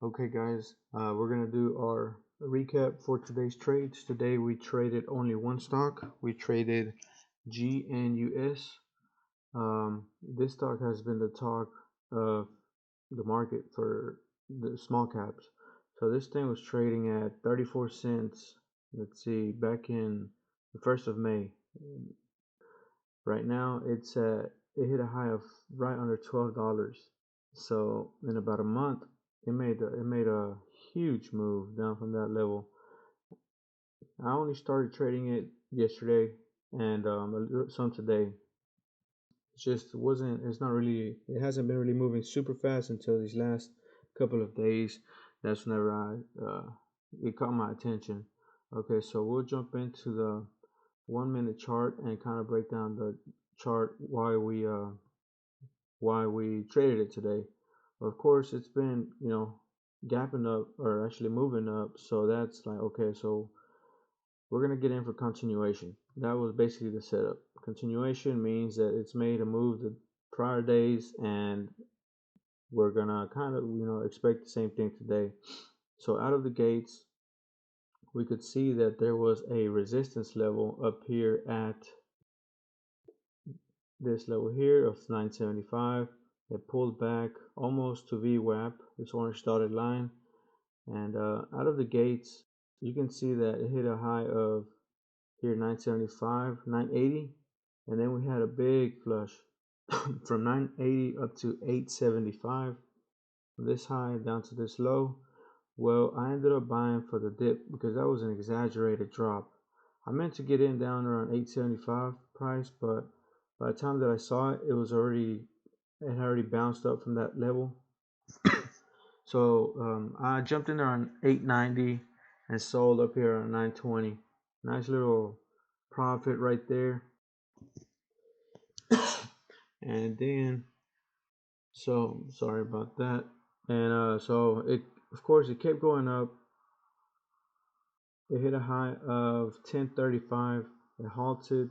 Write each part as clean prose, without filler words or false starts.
Okay, guys, we're gonna do our recap for today's trades. Today we traded only one stock. We traded GNUS. This stock has been the talk of the market for the small caps. So this thing was trading at 34 cents. Let's see, back in the 1st of May. Right now it hit a high of right under $12. So in about a month, it made a huge move down from that level. I only started trading it yesterday and some today. It just wasn't. It's not really. It hasn't been really moving super fast until these last couple of days. That's whenever it caught my attention. Okay, so we'll jump into the 1 minute chart and kind of break down the chart why we traded it today. Of course, it's been, gapping up or actually moving up. So that's like, okay, so we're going to get in for continuation. That was basically the setup. Continuation means that it's made a move the prior days and we're going to kind of, expect the same thing today. So out of the gates, we could see that there was a resistance level up here at this level here of 975. It pulled back almost to VWAP, this orange dotted line, and out of the gates you can see that it hit a high of here 975, 980, and then we had a big flush from 980 up to 875, from this high down to this low. Well, I ended up buying for the dip because that was an exaggerated drop. I meant to get in down around 875 price, but by the time that I saw it, it had already bounced up from that level. So I jumped in there on 890 and sold up here on 920. Nice little profit right there. And then, so sorry about that. And so it, of course, it kept going up. It hit a high of 1035. It halted,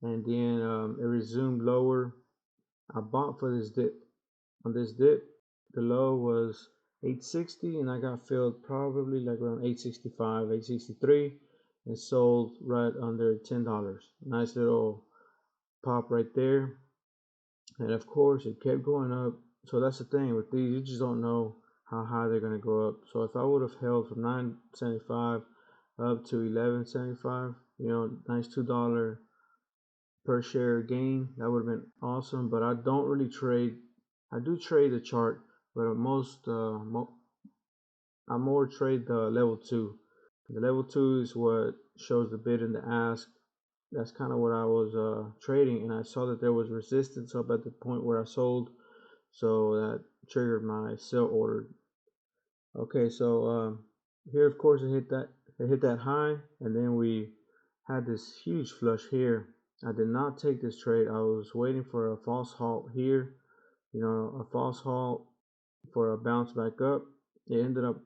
and then it resumed lower. I bought for this dip. On this dip, the low was 860, and I got filled probably like around 865, 863, and sold right under $10. Nice little pop right there. And of course, it kept going up. So that's the thing with these, you just don't know how high they're going to go up. So if I would have held from 975 up to 1175, nice $2 per share gain, that would have been awesome. But I don't really trade. I do trade the chart, but I more trade the level 2. The level 2 is what shows the bid and the ask. That's kind of what I was trading, and I saw that there was resistance up at the point where I sold, so that triggered my sell order. Okay, so here of course it hit that high, and then we had this huge flush here. I did not take this trade. I was waiting for a false halt here, a false halt for a bounce back up. It ended up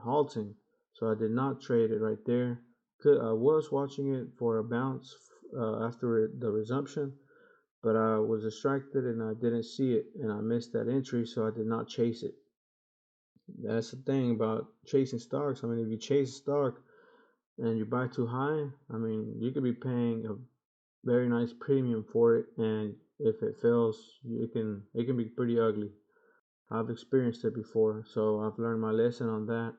halting, so I did not trade it right there. I was watching it for a bounce after the resumption, but I was distracted and I didn't see it, and I missed that entry, so I did not chase it. That's the thing about chasing stocks. I mean, if you chase a stock and you buy too high, I mean, you could be paying a very nice premium for it, and if it fails, it can be pretty ugly. I've experienced it before, so I've learned my lesson on that.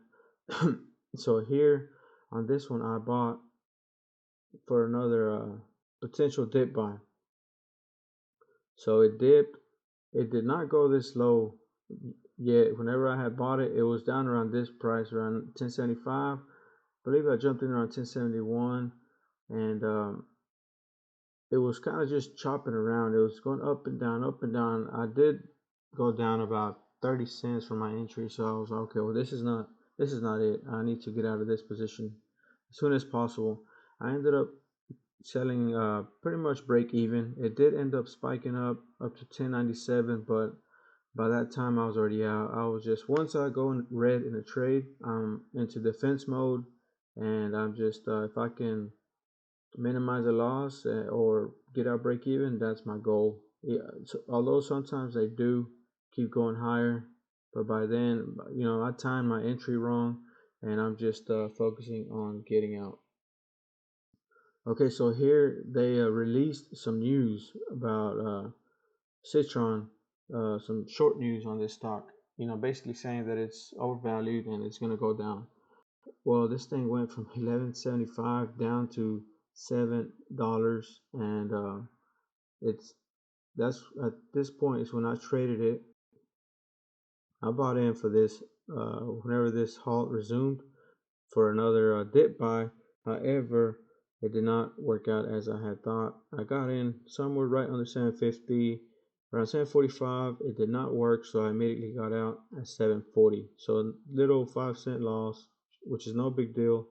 So here on this one, I bought for another potential dip buy. So it dipped. It did not go this low yet. Whenever I had bought it, it was down around this price, around 1075. I believe I jumped in around 1071, and it was kind of just chopping around. It was going up and down, up and down. I did go down about 30 cents from my entry, so I was like, okay, well, this is not it. I need to get out of this position as soon as possible. I ended up selling pretty much break even. It did end up spiking up to 1097, but by that time I was already out. I was just, once I go in red in a trade, I'm into defense mode, and I'm just if I can minimize the loss or get out break even, that's my goal. Yeah, so, although sometimes they do keep going higher, but by then, I timed my entry wrong, and I'm just focusing on getting out. Okay, so here they released some news about Citron, some short news on this stock. Basically saying that it's overvalued and it's gonna go down. Well, this thing went from 11.75 down to $7, and it's that's at this point is when I traded it. I bought in for this whenever this halt resumed for another dip buy. However, it did not work out as I had thought. I got in somewhere right under 750, around 745. It did not work, so I immediately got out at 740. So a little 5-cent loss, which is no big deal.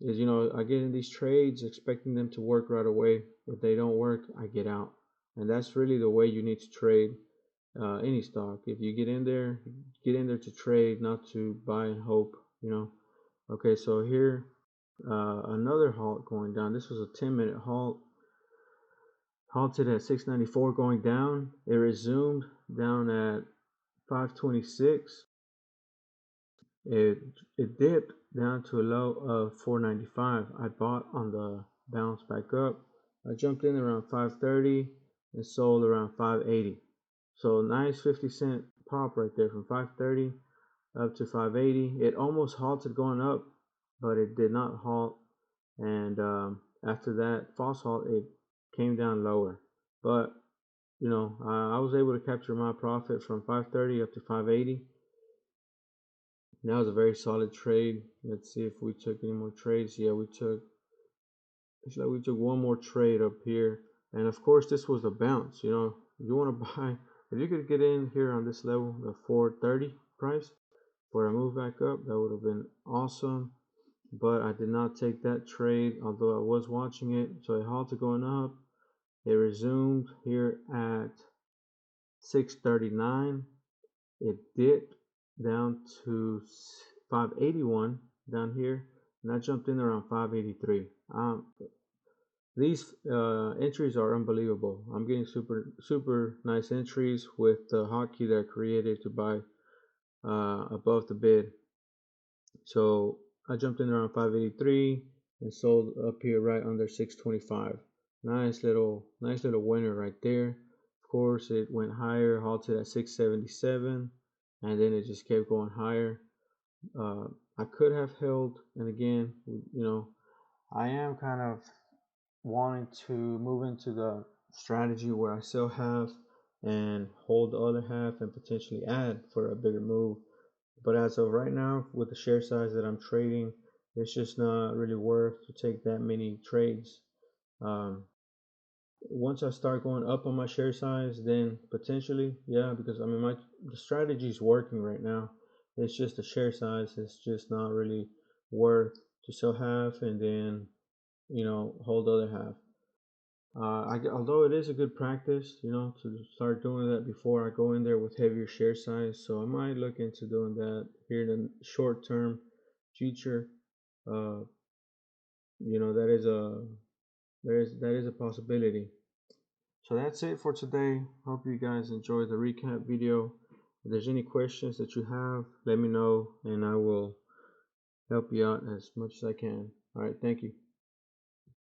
Is I get in these trades expecting them to work right away. If they don't work, I get out, and that's really the way you need to trade any stock. If you get in there to trade, not to buy and hope. Okay, so here another halt going down. This was a 10-minute halt. Halted at 694 going down. It resumed down at 526. It dipped down to a low of 495. I bought on the bounce back up. I jumped in around 530 and sold around 580. So nice 50-cent pop right there from 530 up to 580. It almost halted going up, but it did not halt. And after that false halt, it came down lower. But I was able to capture my profit from 530 up to 580. That was a very solid trade. Let's see if we took any more trades. Yeah, we took one more trade up here. And of course, this was a bounce. You want to buy, if you could get in here on this level, the 430 price, for a move back up, that would have been awesome. But I did not take that trade, although I was watching it. So it halted going up. It resumed here at 639. It dipped down to 581 down here, and I jumped in around 583. These entries are unbelievable. I'm getting super nice entries with the hotkey that I created to buy above the bid. So I jumped in around 583 and sold up here right under 625. Nice little winner right there. Of course, it went higher, halted at 677, and then it just kept going higher. I could have held, and again, I am kind of wanting to move into the strategy where I sell half and hold the other half and potentially add for a bigger move. But as of right now, with the share size that I'm trading, it's just not really worth to take that many trades. Once I start going up on my share size, then potentially, yeah, because the strategy is working right now. It's just the share size is just not really worth to sell half and then hold the other half. Although it is a good practice, to start doing that before I go in there with heavier share size. So I might look into doing that here in the short term future. That is a possibility. So that's it for today. Hope you guys enjoyed the recap video. If there's any questions that you have, let me know and I will help you out as much as I can. All right, thank you.